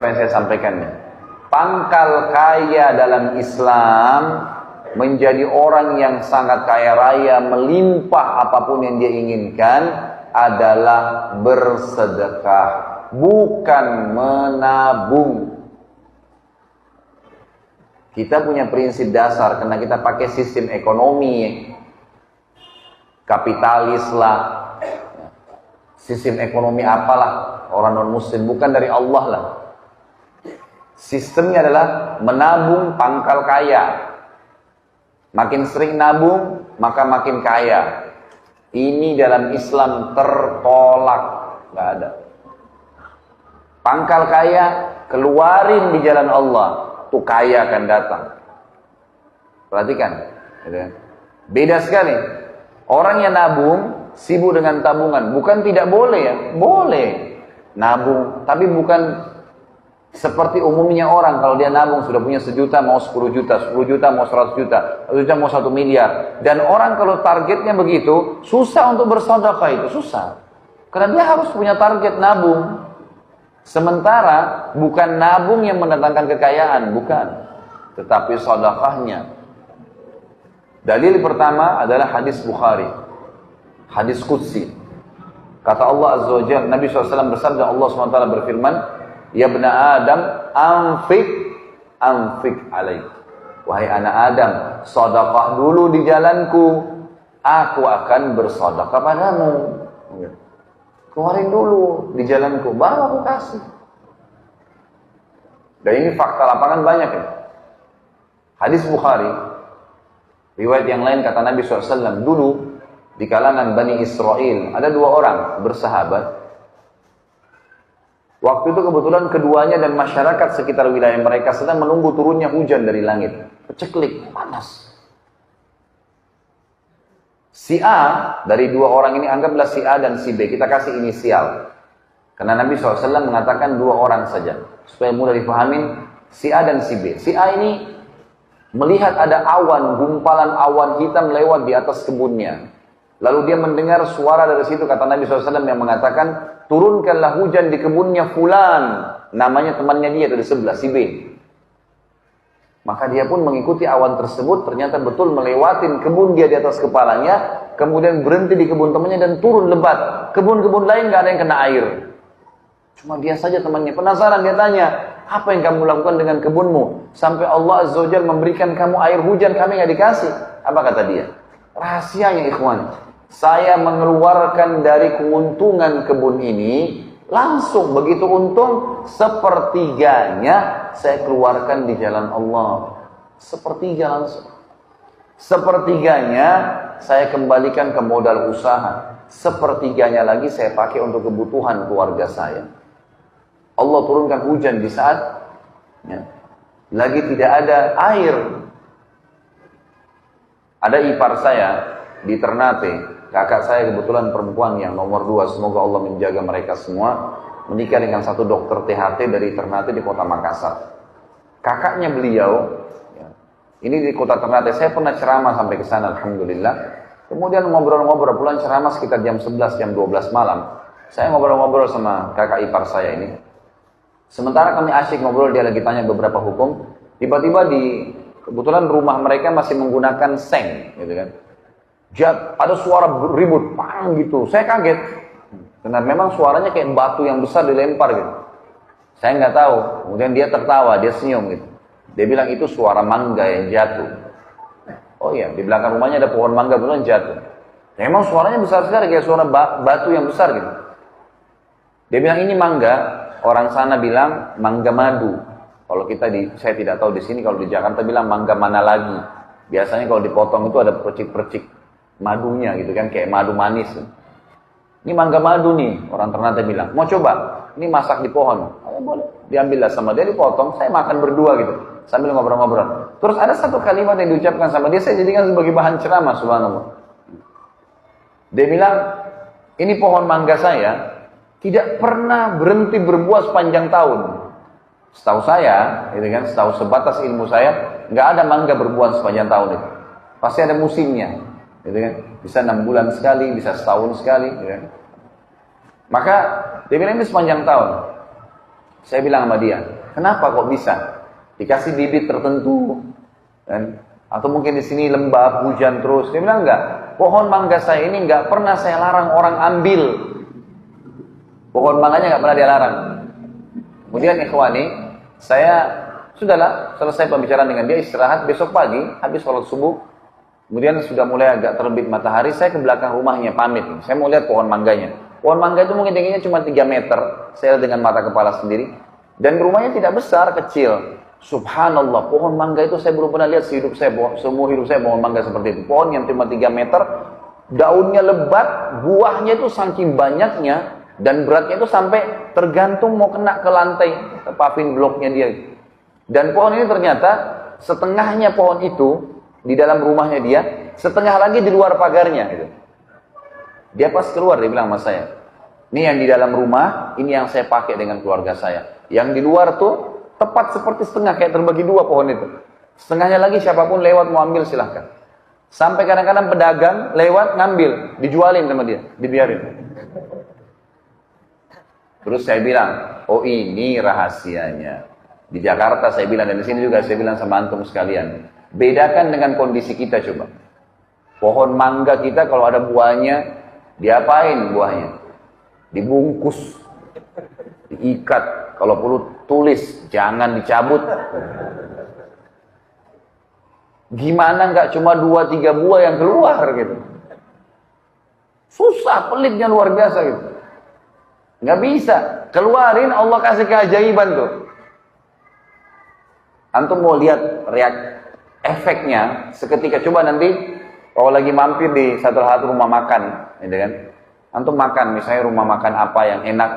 yang saya sampaikan. Pangkal kaya dalam Islam menjadi orang yang sangat kaya raya, melimpah apapun yang dia inginkan adalah bersedekah, bukan menabung. Kita punya prinsip dasar karena kita pakai sistem ekonomi kapitalis lah, sistem ekonomi apalah, orang non muslim, bukan dari Allah lah. Sistemnya adalah menabung pangkal kaya. Makin sering nabung, maka makin kaya. Ini dalam Islam tertolak, nggak ada. Pangkal kaya, keluarin di jalan Allah, tuh kaya akan datang. Perhatikan, beda sekali. Orang yang nabung sibuk dengan tabungan, bukan tidak boleh ya, boleh nabung, tapi bukan seperti umumnya orang. Kalau dia nabung sudah punya 1 juta mau 10 juta, 10 juta mau 100 juta, 1 juta mau 1 miliar. Dan orang kalau targetnya begitu, susah untuk bersedekah, itu susah. Karena dia harus punya target nabung. Sementara bukan nabung yang mendatangkan kekayaan, bukan. Tetapi sedekahnya. Dalil pertama adalah hadis Bukhari. Hadis Qudsi. Kata Allah Azza wa Jalla, Nabi SAW bersabda, Allah SWT berfirman, Ya bna Adam, anfik alaik. Wahai anak Adam, sedekah dulu di jalanku, aku akan bersedekah padamu. Keluarin dulu di jalanku, baru aku kasih. Dan ini fakta lapangan banyak ya. Hadis Bukhari, riwayat yang lain kata Nabi SAW, dulu di kalangan Bani Israel ada 2 orang bersahabat. Waktu itu kebetulan keduanya dan masyarakat sekitar wilayah mereka sedang menunggu turunnya hujan dari langit. Peceklik, panas. Si A, dari 2 orang ini, anggaplah si A dan si B, kita kasih inisial. Karena Nabi SAW mengatakan 2 orang saja. Supaya mudah dipahamin, si A dan si B. Si A ini melihat ada awan, gumpalan awan hitam lewat di atas kebunnya. Lalu dia mendengar suara dari situ, kata Nabi SAW yang mengatakan, turunkanlah hujan di kebunnya fulan. Namanya temannya dia dari sebelah, si B. Maka dia pun mengikuti awan tersebut, ternyata betul melewatin kebun dia di atas kepalanya, kemudian berhenti di kebun temannya dan turun lebat. Kebun-kebun lain gak ada yang kena air. Cuma dia saja temannya. Penasaran, dia tanya, apa yang kamu lakukan dengan kebunmu? Sampai Allah Azza wa Jalla memberikan kamu air hujan, kami gak dikasih. Apa kata dia? Rahasianya ikhwan, saya mengeluarkan dari keuntungan kebun ini, langsung begitu untung, sepertiganya saya keluarkan di jalan Allah. Sepertiga langsung. Sepertiganya saya kembalikan ke modal usaha. Sepertiganya lagi saya pakai untuk kebutuhan keluarga saya. Allah turunkan hujan di saat lagi tidak ada air. Ada ipar saya di Ternate, kakak saya kebetulan perempuan yang nomor 2, semoga Allah menjaga mereka semua, menikah dengan satu dokter THT dari Ternate di kota Makassar. Kakaknya beliau, ini di kota Ternate, saya pernah ceramah sampai ke sana, alhamdulillah. Kemudian ngobrol-ngobrol, pulang ceramah sekitar jam 11, jam 12 malam. Saya ngobrol-ngobrol sama kakak ipar saya ini. Sementara kami asyik ngobrol, dia lagi tanya beberapa hukum. Tiba-tiba kebetulan rumah mereka masih menggunakan seng, gitu kan. Ada suara ribut, pang gitu. Saya kaget. Karena memang suaranya kayak batu yang besar dilempar gitu. Saya nggak tahu. Kemudian dia tertawa, dia senyum gitu. Dia bilang itu suara mangga yang jatuh. Oh iya, di belakang rumahnya ada pohon mangga beneran jatuh. Ya, memang suaranya besar sekali kayak suara batu yang besar gitu. Dia bilang ini mangga. Orang sana bilang mangga madu. Kalau saya tidak tahu di sini. Kalau di Jakarta bilang mangga mana lagi. Biasanya kalau dipotong itu ada percik-percik madunya gitu kan, kayak madu manis. Ini mangga madu nih, orang Ternate bilang. Mau coba? Ini masak di pohon. Oh, boleh. Diambillah sama dia, dipotong. Saya makan berdua gitu, sambil ngobrol-ngobrol. Terus ada satu kalimat yang diucapkan sama dia, saya jadikan sebagai bahan ceramah, subhanallah. Dia bilang, ini pohon mangga saya tidak pernah berhenti berbuah sepanjang tahun. Setahu saya, gitu kan, setahu sebatas ilmu saya, nggak ada mangga berbuah sepanjang tahun itu. Pasti ada musimnya. Gitu kan? Bisa 6 bulan sekali, bisa setahun sekali gitu kan? Maka dia bilang ini sepanjang tahun. Saya bilang sama dia, kenapa kok bisa? Dikasih bibit tertentu, kan? Atau mungkin di sini lembab, hujan terus. Dia bilang enggak, pohon mangga saya ini enggak pernah saya larang orang ambil. Pohon mangganya enggak pernah dia larang. Kemudian ikhwani, saya sudahlah selesai pembicaraan dengan dia, istirahat. Besok pagi habis sholat subuh, kemudian sudah mulai agak terbit matahari, saya ke belakang rumahnya pamit. Saya mau lihat pohon mangganya. Pohon mangga itu mungkin tingginya cuma 3 meter, saya lihat dengan mata kepala sendiri. Dan rumahnya tidak besar, kecil. Subhanallah, pohon mangga itu saya belum pernah lihat sehidup saya, semua hidup saya pohon mangga seperti itu. Pohon yang cuma 3 meter, daunnya lebat, buahnya itu saking banyaknya, dan beratnya itu sampai tergantung mau kena ke lantai, ke paving bloknya dia. Dan pohon ini ternyata setengahnya pohon itu di dalam rumahnya dia, setengah lagi di luar pagarnya. Gitu. Dia pas keluar, dia bilang sama saya, ini yang di dalam rumah, ini yang saya pakai dengan keluarga saya. Yang di luar tuh tepat seperti setengah, kayak terbagi 2 pohon itu. Setengahnya lagi siapapun lewat mau ambil silahkan. Sampai kadang-kadang pedagang lewat ngambil, dijualin sama dia, dibiarin. Terus saya bilang, oh ini rahasianya. Di Jakarta saya bilang, dan di sini juga saya bilang sama antum sekalian, bedakan dengan kondisi kita coba. Pohon mangga kita kalau ada buahnya, diapain buahnya? Dibungkus, diikat, kalau perlu tulis, jangan dicabut. Gimana nggak cuma 2-3 buah yang keluar gitu? Susah, pelitnya luar biasa gitu. Nggak bisa, keluarin, Allah kasih keajaiban tuh. Antum mau lihat efeknya seketika, coba nanti kalau lagi mampir di satu rumah makan, gitu kan? Antum makan, misalnya rumah makan apa yang enak,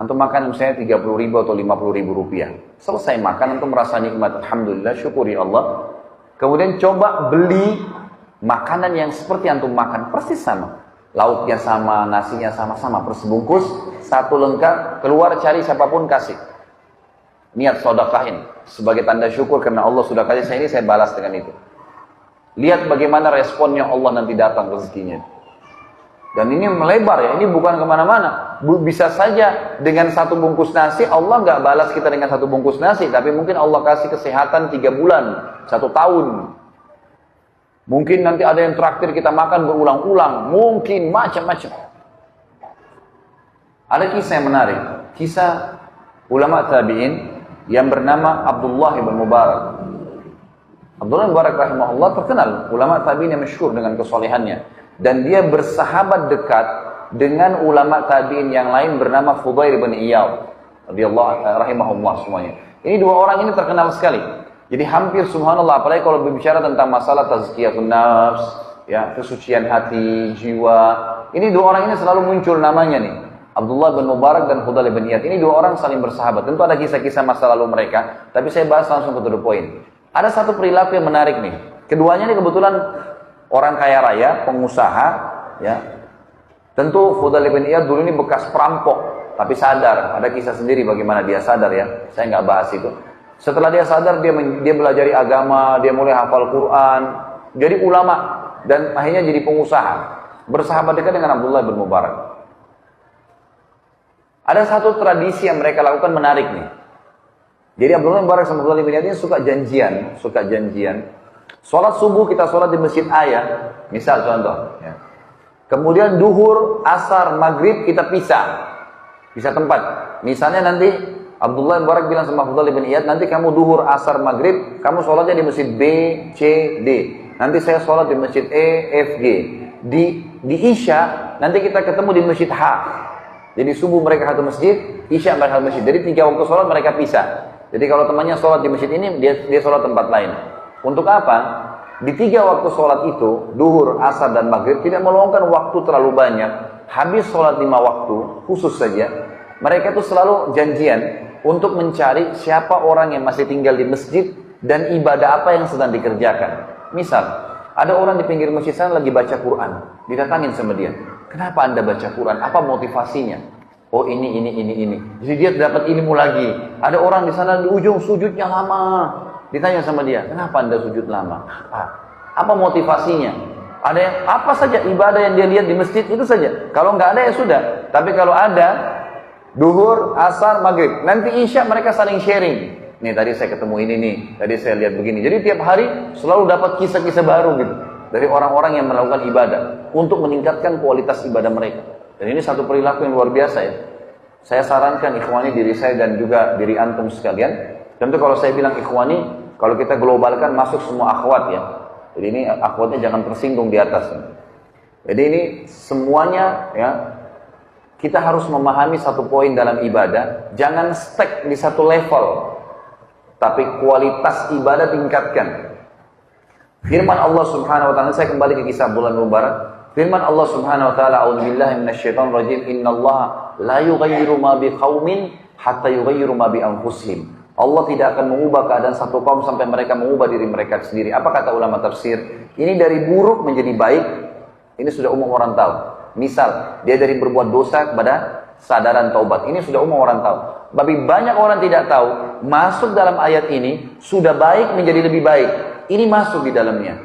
antum makan misalnya 30.000 atau 50.000 rupiah. Selesai makan, antum merasa nikmat, alhamdulillah, syukuri Allah. Kemudian coba beli makanan yang seperti antum makan, persis sama. Lauknya sama, nasinya sama-sama, persebungkus, satu lengkap, keluar cari siapapun kasih. Niat sedekahin sebagai tanda syukur karena Allah sudah kasih saya ini, saya balas dengan itu. Lihat bagaimana responnya Allah nanti datang rezekinya. Dan ini melebar ya, ini bukan kemana-mana. Bisa saja dengan 1 bungkus nasi, Allah nggak balas kita dengan 1 bungkus nasi, tapi mungkin Allah kasih kesehatan 3 bulan, 1 tahun. Mungkin nanti ada yang traktir kita makan berulang-ulang, mungkin macam-macam. Ada kisah yang menarik, kisah ulama tabi'in yang bernama Abdullah bin Mubarak. Abdullah bin Mubarak rahimahullah terkenal ulama tabi'in yang masyhur dengan kesolehannya, dan dia bersahabat dekat dengan ulama tabi'in yang lain bernama Fudail bin Iyad radhiyallahu rahimahullah semuanya. Ini 2 orang ini terkenal sekali. Jadi hampir subhanallah, apalagi kalau berbicara tentang masalah tazkiyatun nafs, ya, kesucian hati, jiwa. Ini 2 orang ini selalu muncul namanya nih. Abdullah bin Mubarak dan Fudail bin Iyad. Ini 2 orang saling bersahabat. Tentu ada kisah-kisah masa lalu mereka, tapi saya bahas langsung ke the point. Ada satu perilaku yang menarik nih. Keduanya ini kebetulan orang kaya raya, pengusaha, ya. Tentu Fudail bin Iyad dulu ini bekas perampok, tapi sadar. Ada kisah sendiri bagaimana dia sadar ya. Saya nggak bahas itu. Setelah dia sadar, dia belajari agama, dia mulai hafal Quran, jadi ulama, dan akhirnya jadi pengusaha. Bersahabat dekat dengan Abdullah bin Mubarak. Ada satu tradisi yang mereka lakukan menarik nih. Jadi Abdullah bin Mubarak sama Abdullah bin Iyad ini suka janjian. Sholat subuh kita sholat di masjid A, misal contoh. Ya. Kemudian duhur, asar, maghrib kita pisah tempat. Misalnya nanti Abdullah bin Mubarak bilang sama Fudail bin Iyad, nanti kamu duhur, asar, maghrib, kamu sholatnya di masjid B, C, D. Nanti saya sholat di masjid E, F, G. Di Isya, nanti kita ketemu di masjid H. Jadi subuh mereka satu masjid, Isya mereka satu masjid. Jadi 3 waktu sholat mereka pisah. Jadi kalau temannya sholat di masjid ini, dia sholat tempat lain. Untuk apa? Di 3 waktu sholat itu, duhur, asar, dan maghrib, tidak meluangkan waktu terlalu banyak. Habis sholat 5 waktu, khusus saja, mereka itu selalu janjian untuk mencari siapa orang yang masih tinggal di masjid dan ibadah apa yang sedang dikerjakan. Misal, ada orang di pinggir masjid sana lagi baca Quran, didatangin sama dia. Kenapa anda baca Quran? Apa motivasinya? Oh ini. Jadi dia dapat ilmu lagi. Ada orang di sana di ujung sujudnya lama. Ditanya sama dia, kenapa anda sujud lama? Apa motivasinya? Ada yang, apa saja ibadah yang dia lihat di masjid itu saja. Kalau nggak ada ya sudah. Tapi kalau ada, Duhur, asar, maghrib. Nanti isya mereka saling sharing. Nih tadi saya ketemu ini nih, tadi saya lihat begini. Jadi tiap hari selalu dapat kisah-kisah baru gitu. Dari orang-orang yang melakukan ibadah. Untuk meningkatkan kualitas ibadah mereka. Dan ini satu perilaku yang luar biasa ya. Saya sarankan ikhwani diri saya dan juga diri antum sekalian. Tentu kalau saya bilang ikhwani, kalau kita globalkan masuk semua akhwat ya. Jadi ini akhwatnya jangan tersinggung di atas. Jadi ini semuanya ya. Kita harus memahami satu poin dalam ibadah, jangan stuck di satu level, tapi kualitas ibadah tingkatkan. Firman Allah Subhanahu wa taala, saya kembali ke kisah Abdullah bin Mubarak. Firman Allah Subhanahu wa taala, "A'udzubillahi minasyaitonir rajim. Innallaha la yughayyiru ma biqaumin hatta yughayyiru ma bi anfusihim." Allah tidak akan mengubah keadaan satu kaum sampai mereka mengubah diri mereka sendiri. Apa kata ulama tafsir? Ini dari buruk menjadi baik. Ini sudah umum orang tahu. Misal, dia dari berbuat dosa kepada sadaran taubat. Ini sudah umum orang tahu. Tapi banyak orang tidak tahu, masuk dalam ayat ini, sudah baik menjadi lebih baik. Ini masuk di dalamnya.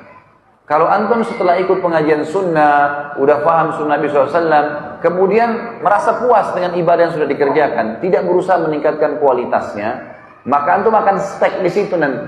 Kalau antum setelah ikut pengajian sunnah, udah paham sunnah Nabi SAW, kemudian merasa puas dengan ibadah yang sudah dikerjakan, tidak berusaha meningkatkan kualitasnya, maka antum akan stuck di situ nanti.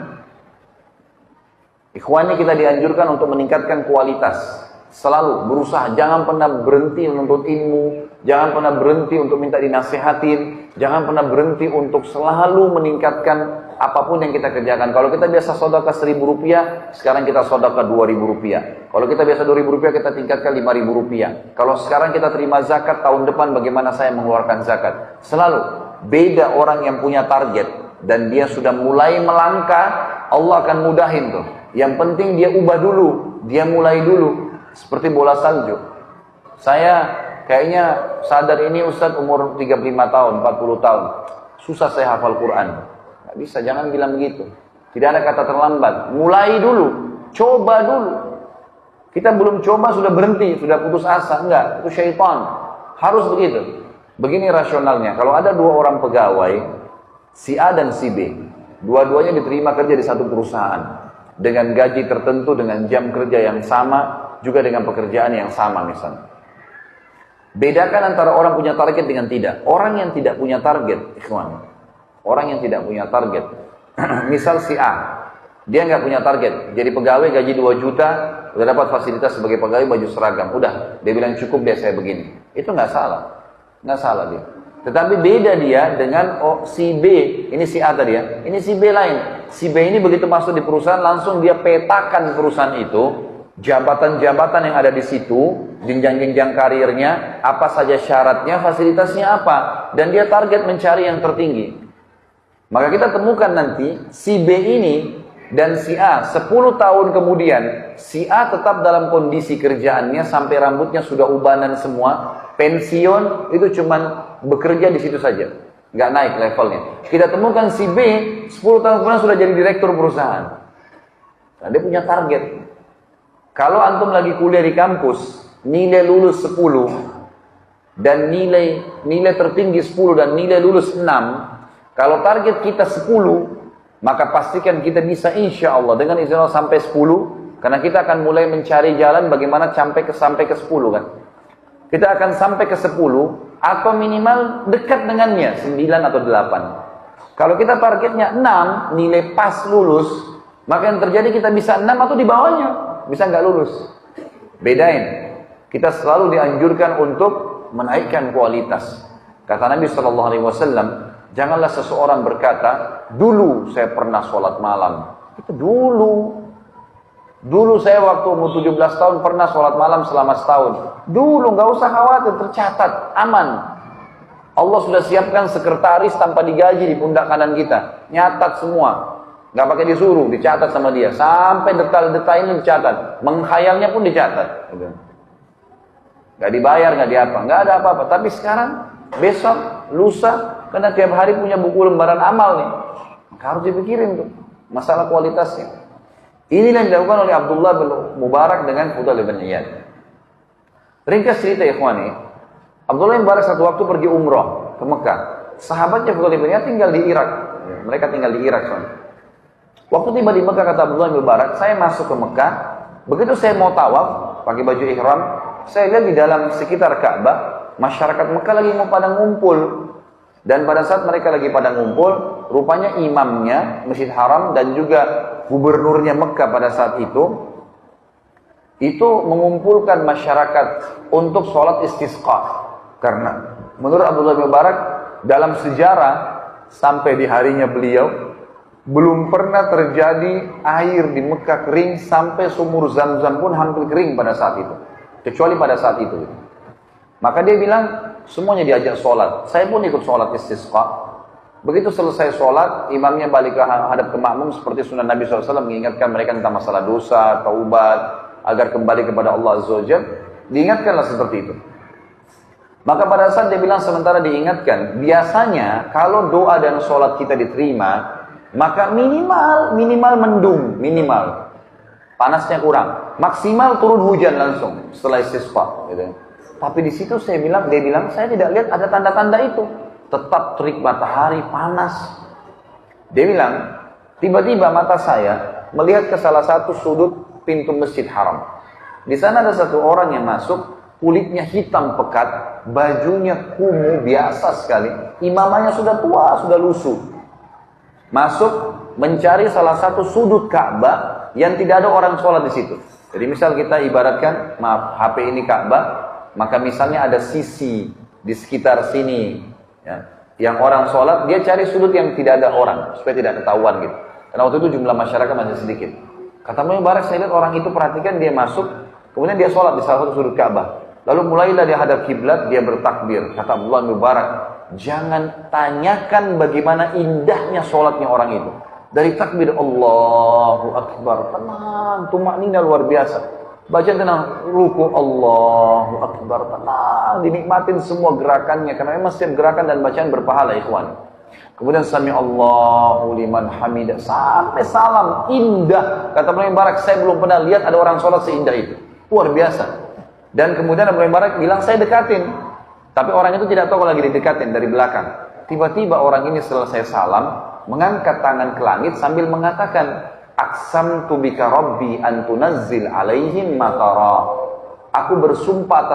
Ikhwannya kita dianjurkan untuk meningkatkan kualitas. Selalu berusaha, jangan pernah berhenti menuntut ilmu, jangan pernah berhenti untuk minta dinasihatin, jangan pernah berhenti untuk selalu meningkatkan apapun yang kita kerjakan. Kalau kita biasa sedekah 1.000 rupiah, sekarang kita sedekah 2.000 rupiah. Kalau kita biasa 2.000 rupiah, kita tingkatkan 5.000 rupiah. Kalau sekarang kita terima zakat, tahun depan bagaimana saya mengeluarkan zakat. Selalu beda orang yang punya target dan dia sudah mulai melangkah, Allah akan mudahin tuh. Yang penting dia ubah dulu, dia mulai dulu. Seperti bola salju. Saya kayaknya sadar ini Ustadz umur 35 tahun, 40 tahun. Susah saya hafal Quran. Nggak bisa, jangan bilang begitu. Tidak ada kata terlambat. Mulai dulu, coba dulu. Kita belum coba sudah berhenti, sudah putus asa. Enggak, itu syaitan. Harus begitu. Begini rasionalnya. Kalau ada dua orang pegawai, si A dan si B. Dua-duanya diterima kerja di satu perusahaan. Dengan gaji tertentu, dengan jam kerja yang sama, juga dengan pekerjaan yang sama misalnya. Bedakan antara orang punya target dengan tidak. Orang yang tidak punya target, ikhwan. Orang yang tidak punya target. Misal si A, dia nggak punya target. Jadi pegawai gaji 2 juta, udah dapat fasilitas sebagai pegawai baju seragam. Udah, dia bilang cukup deh saya begini. Itu nggak salah. Nggak salah dia. Tetapi beda dia dengan si B. Ini si A tadi ya. Ini si B lain. Si B ini begitu masuk di perusahaan, langsung dia petakan perusahaan itu. Jabatan-jabatan yang ada di situ, jenjang-jenjang karirnya, apa saja syaratnya, fasilitasnya apa, dan dia target mencari yang tertinggi. Maka kita temukan nanti si B ini dan si A 10 tahun kemudian, si A tetap dalam kondisi kerjaannya sampai rambutnya sudah ubanan semua, pensiun itu cuman bekerja di situ saja, nggak naik levelnya. Kita temukan si B 10 tahun kemudian sudah jadi direktur perusahaan. Nah, dia punya target. Kalau antum lagi kuliah di kampus, nilai lulus 10 dan nilai tertinggi 10 dan nilai lulus 6, kalau target kita 10, maka pastikan kita bisa insya Allah dengan izin Allah sampai 10, karena kita akan mulai mencari jalan bagaimana sampai ke 10 kan. Kita akan sampai ke 10 atau minimal dekat dengannya 9 atau 8. Kalau kita targetnya 6, nilai pas lulus, maka yang terjadi kita bisa 6 atau di bawahnya. Bisa nggak lulus. Bedain. Kita selalu dianjurkan untuk menaikkan kualitas. Kata Nabi SAW, janganlah seseorang berkata, dulu saya pernah sholat malam. Itu dulu. Dulu saya waktu umur 17 tahun pernah sholat malam selama setahun. Dulu, nggak usah khawatir, tercatat, aman. Allah sudah siapkan sekretaris tanpa digaji di pundak kanan kita. Nyatat semua. Nggak pakai disuruh, dicatat sama dia. Sampai detail-detailnya dicatat. Menghayalnya pun dicatat. Nggak dibayar, nggak diapa. Nggak ada apa-apa. Tapi sekarang, besok, lusa, karena tiap hari punya buku lembaran amal nih. Harus dipikirin tuh. Masalah kualitasnya. Inilah yang dilakukan oleh Abdullah bin Mubarak dengan Fudail bin Iyad. Ringkas cerita ikhwani. Abdullah bin Mubarak satu waktu pergi umrah ke Mekah. Sahabatnya Fudail bin Iyad tinggal di Irak. Mereka tinggal di Irak soalnya. Waktu tiba di Mekah, kata Abdullah bin Mubarak, saya masuk ke Mekah, begitu saya mau tawaf, pakai baju ihram, saya lihat di dalam sekitar Ka'bah, masyarakat Mekah lagi mau pada ngumpul. Dan pada saat mereka lagi pada ngumpul, rupanya imamnya Masjid Haram dan juga gubernurnya Mekah pada saat itu mengumpulkan masyarakat untuk sholat istisqa. Karena menurut Abdullah bin Mubarak, dalam sejarah sampai di harinya beliau, belum pernah terjadi air di Mekah kering sampai sumur Zam-Zam pun hampir kering pada saat itu. Kecuali pada saat itu. Maka dia bilang, semuanya diajak sholat. Saya pun ikut sholat istisqa. Begitu selesai sholat, imamnya balik ke hadap ke makmum seperti sunnah Nabi SAW, mengingatkan mereka tentang masalah dosa, taubat, agar kembali kepada Allah Azza wa Jalla. Diingatkanlah seperti itu. Maka pada saat dia bilang sementara diingatkan, biasanya kalau doa dan sholat kita diterima, maka minimal mendung, minimal. Panasnya kurang, maksimal turun hujan langsung setelah istisqa. Gitu. Tapi di situ dia bilang, saya tidak lihat ada tanda-tanda itu. Tetap terik matahari, panas. Dia bilang, tiba-tiba mata saya melihat ke salah satu sudut pintu Masjid Haram. Di sana ada satu orang yang masuk, kulitnya hitam pekat, bajunya kumuh biasa sekali. Imamanya sudah tua, sudah lusuh. Masuk mencari salah satu sudut Ka'bah yang tidak ada orang sholat di situ. Jadi misal kita ibaratkan, maaf, HP ini Ka'bah, maka misalnya ada sisi di sekitar sini, ya, yang orang sholat, dia cari sudut yang tidak ada orang, supaya tidak ketahuan gitu. Karena waktu itu jumlah masyarakat masih sedikit. Kata Ibnu Mubarak, saya lihat orang itu, perhatikan dia masuk, kemudian dia sholat di salah satu sudut Ka'bah. Lalu mulailah dia hadap kiblat, dia bertakbir. Kata Abdullah bin Mubarak, jangan tanyakan bagaimana indahnya sholatnya orang itu. Dari takbir Allahu Akbar, tenang, tumaknina luar biasa. Baca tenang, ruku Allahu Akbar, tenang, dinikmatin semua gerakannya. Karena memang setiap gerakan dan bacaan berpahala, ikhwan. Kemudian sami Allahu liman hamidah, sampai salam, indah. Kata Ibnu Mubarak, saya belum pernah lihat ada orang sholat seindah itu. Luar biasa. Dan kemudian Ibnu Mubarak bilang, saya dekatin. Tapi orang itu tidak tahu lagi didekatin dari belakang. Tiba-tiba orang ini selesai salam, mengangkat tangan ke langit sambil mengatakan, Aqsamtu bika rabbi an tunazzil alaihim matara. Aku bersumpah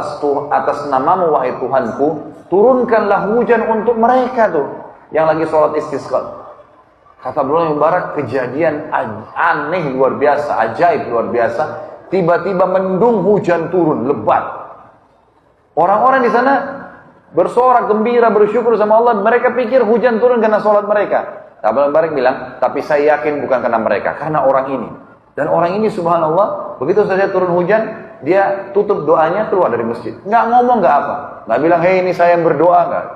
atas namamu wahai Tuhanku, turunkanlah hujan untuk mereka tuh yang lagi sholat istisqa. Kata Abdullah bin Mubarak, kejadian aneh luar biasa, ajaib luar biasa. Tiba-tiba mendung, hujan turun, lebat. Orang-orang di sana bersorak gembira, bersyukur sama Allah. Mereka pikir hujan turun karena sholat mereka. Abdullah bin Mubarak bilang, tapi saya yakin bukan karena mereka, karena orang ini. Dan orang ini subhanallah, begitu saja turun hujan, dia tutup doanya, keluar dari masjid. Nggak ngomong, nggak apa. Nggak bilang, hei ini saya yang berdoa, nggak.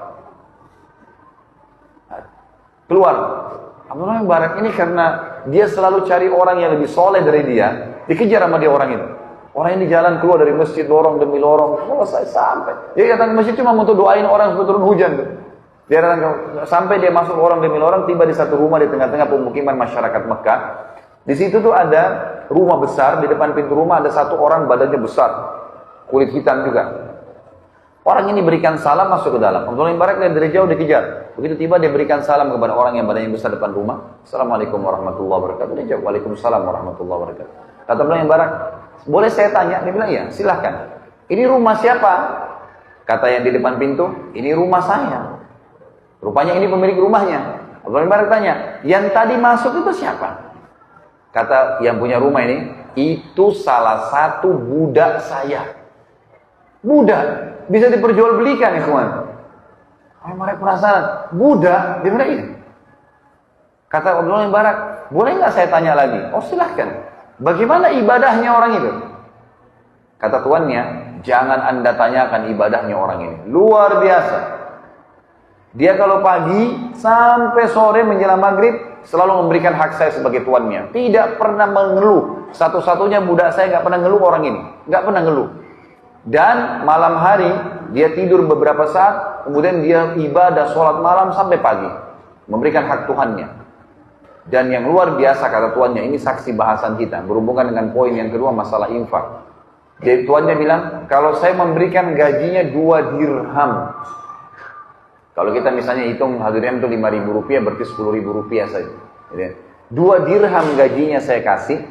Keluar. Abdullah bin Mubarak ini karena dia selalu cari orang yang lebih soleh dari dia, dikejar sama dia orang itu. Orang ini jalan keluar dari masjid, lorong demi lorong, selesai sampai. Dia datang ke masjid cuma untuk doain orang supaya turun hujan tuh. Dia datang sampai dia masuk lorong demi lorong, tiba di satu rumah di tengah-tengah pemukiman masyarakat Mekah. Di situ tuh ada rumah besar, di depan pintu rumah ada satu orang badannya besar, kulit hitam juga. Orang ini berikan salam masuk ke dalam. Abdullah bin Mubarak dari jauh dikejar. Begitu tiba dia berikan salam kepada orang yang badannya besar depan rumah. Assalamualaikum warahmatullahi wabarakatuh. Dia jawab, Waalaikumsalam warahmatullahi wabarakatuh. Kata Abdullah bin Mubarak, boleh saya tanya? Dia bilang, ya silahkan. Ini rumah siapa? Kata yang di depan pintu, ini rumah saya. Rupanya ini pemilik rumahnya. Abdullah bin Mubarak tanya, yang tadi masuk itu siapa? Kata yang punya rumah ini, itu salah satu budak saya. Budak bisa diperjualbelikan, ikhwan. Kalau mereka penasaran, budak, dia bilang ini. Kata Abdullah bin Mubarak, boleh nggak saya tanya lagi? Oh silahkan. Bagaimana ibadahnya orang itu? Kata tuannya, jangan anda tanyakan ibadahnya orang ini. Luar biasa. Dia kalau pagi sampai sore menjelang maghrib selalu memberikan hak saya sebagai tuannya. Tidak pernah mengeluh. Satu-satunya budak saya nggak pernah ngeluh orang ini. Nggak pernah ngeluh. Dan malam hari dia tidur beberapa saat, kemudian dia ibadah sholat malam sampai pagi, memberikan hak Tuhannya. Dan yang luar biasa kata tuannya, ini saksi bahasan kita berhubungan dengan poin yang kedua, masalah infak. Jadi tuannya bilang, kalau saya memberikan gajinya 2 dirham, kalau kita misalnya hitung dirham itu 5.000 rupiah, berarti 10.000 rupiah saja. 2 dirham gajinya saya kasih,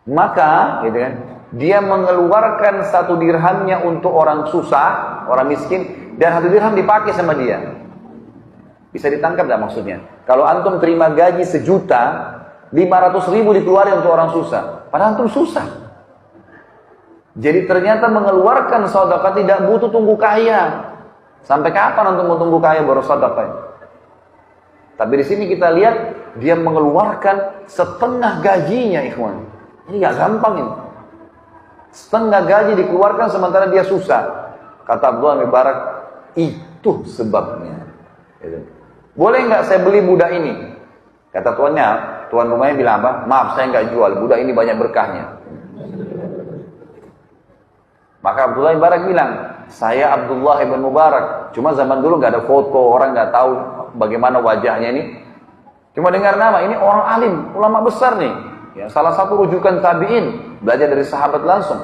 maka gitu kan, dia mengeluarkan 1 dirhamnya untuk orang susah, orang miskin, dan 1 dirham dipakai sama dia. Bisa ditangkap tidak maksudnya? Kalau antum terima gaji 1.500.000 dikeluarin untuk orang susah, padahal antum susah. Jadi ternyata mengeluarkan sedekah tidak butuh tunggu kaya. Sampai kapan antum mau tunggu kaya baru sedekah? Tapi di sini kita lihat dia mengeluarkan setengah gajinya, ikhwan. Ini nggak gampang ini. Setengah gaji dikeluarkan sementara dia susah. Kata Abdullah bin Mubarak, itu sebabnya. Boleh nggak saya beli budak ini? Kata tuannya, tuan rumahnya bilang apa? Maaf, saya nggak jual. Budak ini banyak berkahnya. Maka Abdullah bin Mubarak bilang, saya Abdullah bin Mubarak. Cuma zaman dulu nggak ada foto, orang nggak tahu bagaimana wajahnya ini. Cuma dengar nama, ini orang alim, ulama besar nih. Ya, salah satu rujukan tabi'in, belajar dari sahabat langsung.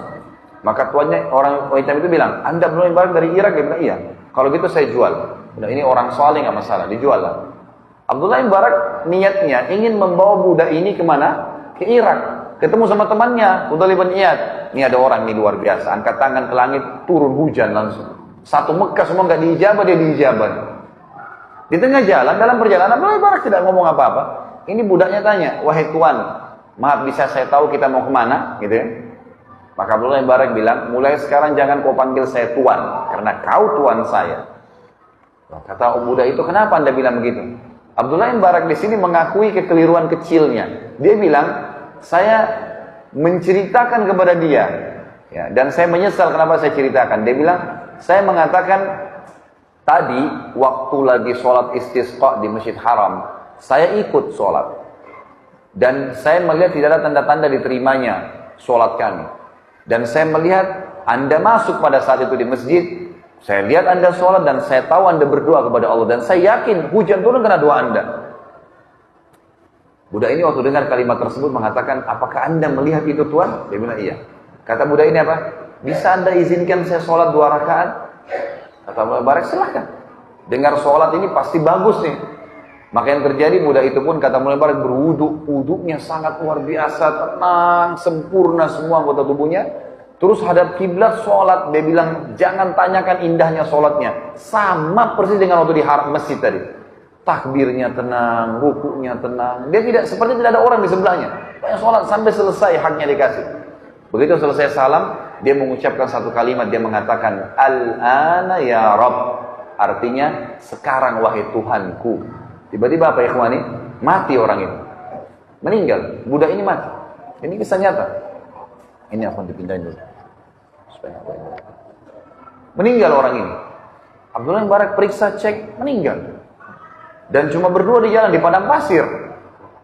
Maka tuannya, orang hitam itu bilang, Anda Abdullah bin Mubarak dari Irak? Dia bilang, iya. Kalau gitu saya jual. Udah, ini orang soleh nggak masalah, dijual lah. Abdullah bin Mubarak niatnya ingin membawa budak ini kemana? Ke Irak. Ketemu sama temannya, Fudail bin Iyad. Ini ada orang ini luar biasa, angkat tangan ke langit, turun hujan langsung. Satu Mekah semua nggak diijabah, dia diijabah. Di tengah jalan, dalam perjalanan, Abdullah bin Mubarak tidak ngomong apa-apa. Ini budaknya tanya, wahai tuan, maaf bisa saya tahu kita mau kemana? Gitu ya. Maka Abdullah bin Mubarak bilang, mulai sekarang jangan kau panggil saya tuan, karena kau tuan saya. Kata budak itu, kenapa Anda bilang begitu? Abdullah bin Mubarak di sini mengakui kekeliruan kecilnya. Dia bilang, saya menceritakan kepada dia, ya, dan saya menyesal kenapa saya ceritakan. Dia bilang, saya mengatakan tadi waktu lagi sholat istisqa di Masjid Haram, saya ikut sholat dan saya melihat tidak ada tanda-tanda diterimanya sholat kami. Dan saya melihat Anda masuk pada saat itu di masjid. Saya lihat Anda sholat dan saya tahu Anda berdoa kepada Allah. Dan saya yakin hujan turun karena doa Anda. Budak ini waktu dengar kalimat tersebut mengatakan, apakah Anda melihat itu Tuan? Dia bilang iya. Kata budak ini apa? Bisa Anda izinkan saya sholat 2 rakaat? Kata Mubarak, silahkan. Dengar sholat ini pasti bagus nih. Maka yang terjadi budak itu pun kata Mubarak berwudu. Wudunya sangat luar biasa, tenang, sempurna semua anggota tubuhnya. Terus hadap kiblat sholat. Dia bilang, jangan tanyakan indahnya sholatnya. Sama persis dengan waktu di masjid tadi. Takbirnya tenang, rukuknya tenang. Dia tidak ada orang di sebelahnya. Banyak sholat sampai selesai haknya dikasih. Begitu selesai salam, dia mengucapkan satu kalimat. Dia mengatakan, Al-ana ya Rabb. Artinya, sekarang wahai Tuhanku. Tiba-tiba apa ikhwani? Mati orang itu. Meninggal. Budak ini mati. Ini kisah nyata. Ini akan dipindahin dulu. Meninggal orang ini. Abdullah bin Mubarak periksa, cek, meninggal. Dan cuma berdua di jalan, di padang pasir.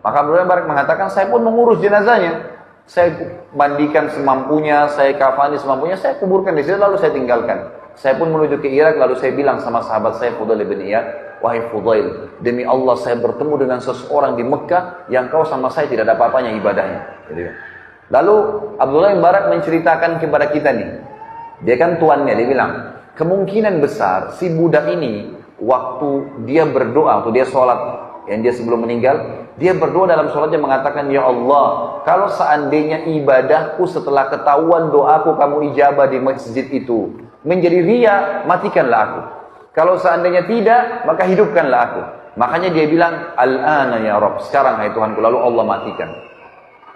Maka Abdullah bin Mubarak mengatakan, saya pun mengurus jenazahnya. Saya mandikan semampunya, saya kafani semampunya, saya kuburkan di situ, lalu saya tinggalkan. Saya pun menuju ke Irak, lalu saya bilang sama sahabat saya, Fudail bin Iyad, wahai Fudail, demi Allah saya bertemu dengan seseorang di Mekah, yang kau sama saya tidak ada apa-apanya ibadahnya. Lalu Abdullah bin Mubarak menceritakan kepada kita nih, dia kan tuannya, dia bilang, kemungkinan besar si budak ini, waktu dia berdoa, waktu dia sholat, yang dia sebelum meninggal, dia berdoa dalam sholatnya mengatakan, ya Allah, kalau seandainya ibadahku setelah ketahuan doaku kamu ijabah di masjid itu menjadi riya, matikanlah aku. Kalau seandainya tidak, maka hidupkanlah aku. Makanya dia bilang, Al-ana ya Rabb, sekarang hai Tuhanku, lalu Allah matikan.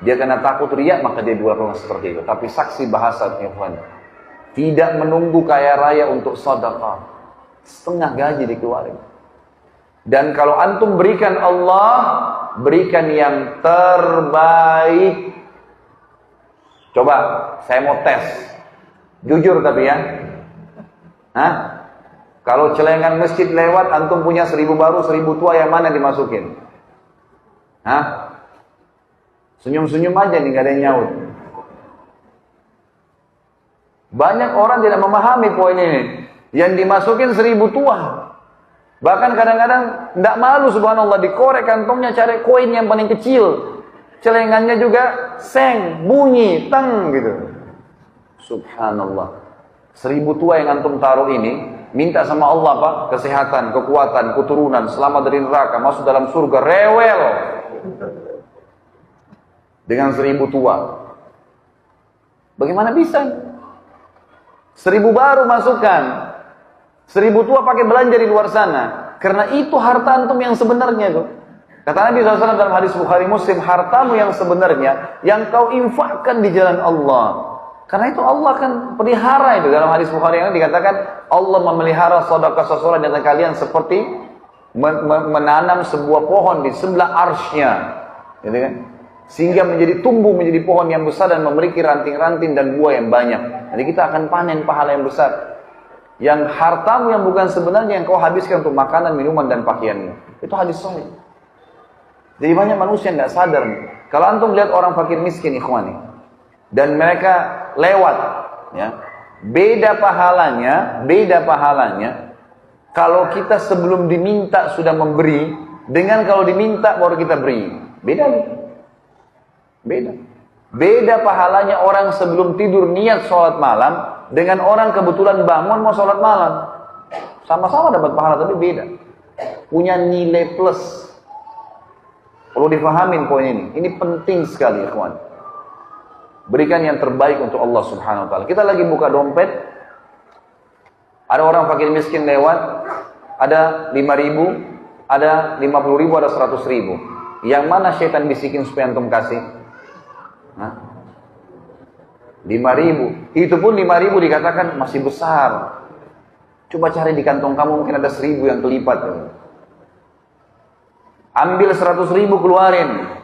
Dia karena takut riya, maka dia dua orang seperti itu. Tapi saksi bahasa Tuhan, tidak menunggu kaya raya untuk sedekah. Setengah gaji dikeluarin. Dan kalau antum berikan Allah, berikan yang terbaik. Coba, saya mau tes. Jujur tapi ya. Hah? Kalau celengan masjid lewat, antum punya 1000 baru, 1000 tua, yang mana dimasukin? Hah? Senyum-senyum aja nih, gak ada yang nyaut. Banyak orang tidak memahami poin ini. Yang dimasukin 1000 tua. Bahkan kadang-kadang tidak malu subhanallah, dikorek kantongnya cari koin yang paling kecil. Celengannya juga seng, bunyi, teng gitu. Subhanallah. 1000 tua yang antum taruh ini, minta sama Allah Pak, kesehatan, kekuatan, keturunan, selamat dari neraka, masuk dalam surga, rewel. Dengan 1000 tua. Bagaimana bisa? 1000 baru masukkan. 1000 tua pakai belanja di luar sana. Karena itu harta antum yang sebenarnya tuh. Kata Nabi SAW dalam hadis Bukhari Muslim, hartamu yang sebenarnya yang kau infakkan di jalan Allah. Karena itu Allah akan pelihara itu. Dalam hadis Bukhari yang dikatakan Allah memelihara sedekah seseorang di antara kalian seperti menanam sebuah pohon di sebelah arsy-Nya, gitu kan? Sehingga tumbuh menjadi pohon yang besar dan memiliki ranting-ranting dan buah yang banyak. Jadi kita akan panen pahala yang besar. Yang hartamu yang bukan sebenarnya yang kau habiskan untuk makanan, minuman dan pakaianmu. Itu hadis sahih. Jadi banyak manusia yang tidak sadar. Kalau antum lihat orang fakir miskin, ikhwani, dan mereka lewat, ya, beda pahalanya. Kalau kita sebelum diminta sudah memberi, dengan kalau diminta baru kita beri, beda pahalanya orang sebelum tidur niat sholat malam dengan orang kebetulan bangun mau sholat malam. Sama-sama dapat pahala tapi beda, punya nilai plus. Perlu difahamin poin ini. Ini penting sekali, ikhwan. Berikan yang terbaik untuk Allah Subhanahu wa taala. Kita lagi buka dompet, ada orang fakir miskin lewat, ada 5.000, ada 50.000, ada 100.000. Yang mana syaitan bisikin supaya antum kasih? 5.000. Itu pun 5.000 dikatakan masih besar. Coba cari di kantong kamu, mungkin ada 1.000 yang kelipat. Ambil 100.000 keluarin,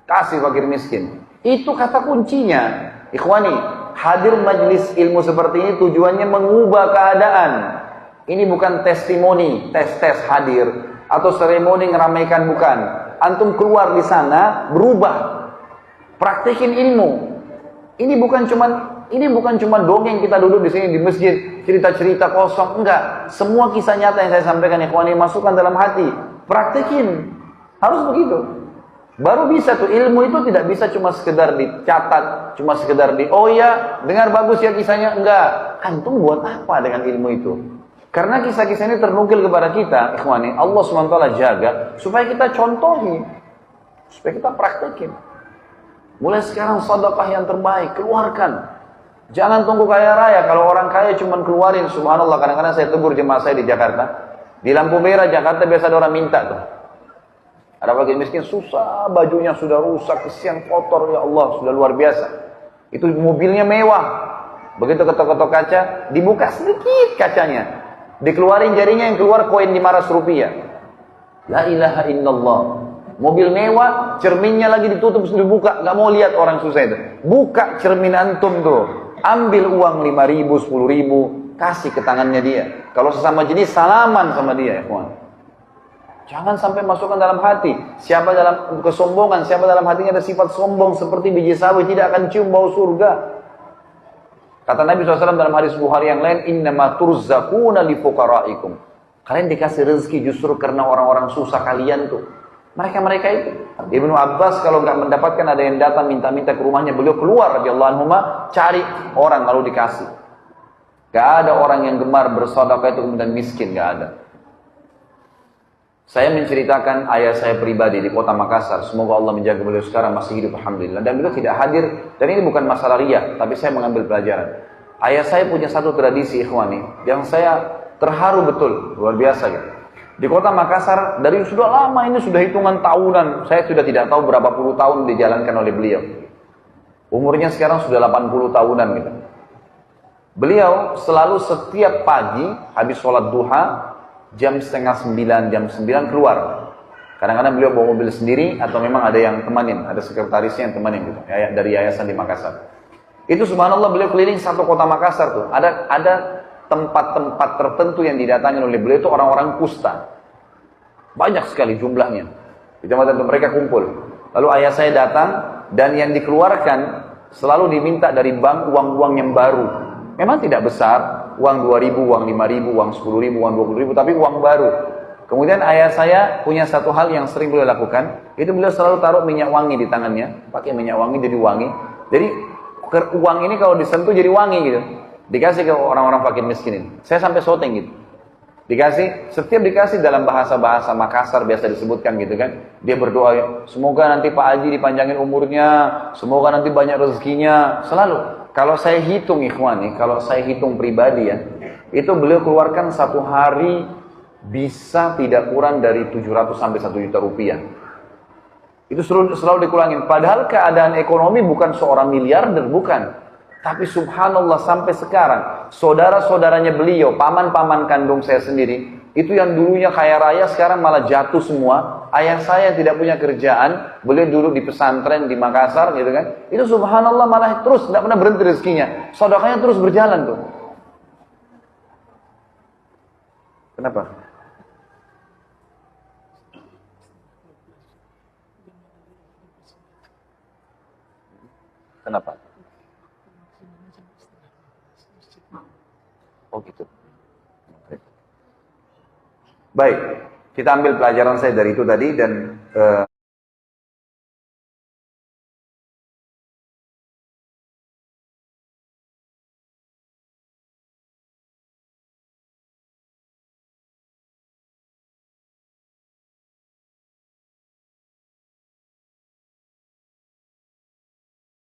kasih fakir miskin. Itu kata kuncinya. Ikhwani, hadir majlis ilmu seperti ini tujuannya mengubah keadaan. Ini bukan testimoni, tes hadir atau seremoni ngeramaikan, bukan. Antum keluar di sana berubah. Praktekin ilmu. Ini bukan cuma dongeng kita duduk di sini di masjid, cerita-cerita kosong, enggak. Semua kisah nyata yang saya sampaikan, ikhwani, masukkan dalam hati. Praktekin. Harus begitu. Baru bisa tuh, ilmu itu tidak bisa cuma sekedar dicatat, cuma sekedar oh ya, dengar bagus ya kisahnya, enggak. Antum buat apa dengan ilmu itu? Karena kisah-kisah ini ternukil kepada kita, ikhwani, Allah SWT jaga supaya kita contohi, supaya kita praktekin. Mulai sekarang sedekah yang terbaik, keluarkan. Jangan tunggu kaya raya. Kalau orang kaya cuma keluarin, subhanallah, kadang-kadang saya tegur jemaah saya di Jakarta. Di lampu merah Jakarta biasa ada orang minta tuh. Ada fakir miskin susah, bajunya sudah rusak, kesian kotor, ya Allah, sudah luar biasa. Itu mobilnya mewah. Begitu ketok-ketok kaca, dibuka sedikit kacanya. Dikeluarin jarinya, yang keluar koin 500 rupiah. La ilaha illallah. Mobil mewah, cerminnya lagi ditutup, sudah dibuka, gak mau lihat orang susah itu. Buka cermin antum tuh. Ambil uang 5.000, 10.000, kasih ke tangannya dia. Kalau sesama jenis, salaman sama dia, ya kawan. Jangan sampai masukkan dalam hati. Siapa dalam kesombongan, siapa dalam hatinya ada sifat sombong seperti biji sawi, tidak akan cium bau surga. Kata Nabi SAW dalam hadis Bukhari yang lain, innama turzaquna li fuqaraikum. Kalian dikasih rezeki justru karena orang-orang susah kalian tuh. Mereka itu. Ibnu Abbas kalau nggak mendapatkan ada yang datang minta-minta ke rumahnya, beliau keluar radhiyallahu anhu cari orang lalu dikasih. Gak ada orang yang gemar bersedekah itu kemudian miskin, gak ada. Saya menceritakan ayah saya pribadi di kota Makassar. Semoga Allah menjaga beliau sekarang masih hidup, alhamdulillah. Dan beliau tidak hadir. Dan ini bukan masalah riya, tapi saya mengambil pelajaran. Ayah saya punya satu tradisi, ikhwani, yang saya terharu betul, luar biasa gitu. Di kota Makassar, dari sudah lama ini, sudah hitungan tahunan. Saya sudah tidak tahu berapa puluh tahun dijalankan oleh beliau. Umurnya sekarang sudah 80 tahunan gitu. Beliau selalu setiap pagi, habis sholat duha, jam 8:30, jam 9 keluar. Kadang-kadang beliau bawa mobil sendiri atau memang ada yang temanin, ada sekretarisnya yang temanin gitu, dari yayasan di Makassar. Itu subhanallah beliau keliling satu kota Makassar tuh. Ada tempat-tempat tertentu yang didatangi oleh beliau itu orang-orang kusta. Banyak sekali jumlahnya. Di tempat itu mereka kumpul. Lalu ayah saya datang dan yang dikeluarkan selalu diminta dari bank uang-uang yang baru. Memang tidak besar, uang 2.000, uang 5.000, uang 10.000, uang 20.000, tapi uang baru. Kemudian ayah saya punya satu hal yang sering beliau lakukan, itu beliau selalu taruh minyak wangi di tangannya, pakai minyak wangi jadi wangi. Jadi uang ini kalau disentuh jadi wangi gitu. Dikasih ke orang-orang fakir miskin ini. Saya sampai syuting gitu. Setiap dikasih dalam bahasa-bahasa Makassar biasa disebutkan gitu kan. Dia berdoa, semoga nanti Pak Haji dipanjangin umurnya, semoga nanti banyak rezekinya, selalu. Kalau saya hitung ikhwani, kalau saya hitung pribadi ya, itu beliau keluarkan satu hari bisa tidak kurang dari 700 sampai 1 juta rupiah. Itu selalu dikurangin. Padahal keadaan ekonomi bukan seorang miliarder, bukan. Tapi subhanallah sampai sekarang, saudara-saudaranya beliau, paman-paman kandung saya sendiri, itu yang dulunya kaya raya sekarang malah jatuh semua. Ayah saya tidak punya kerjaan, beliau dulu di pesantren di Makassar gitu kan. Itu subhanallah malah terus, tidak pernah berhenti rezekinya. Sedekahnya terus berjalan tuh. Kenapa? Kenapa? Oh gitu. Baik, kita ambil pelajaran saya dari itu tadi dan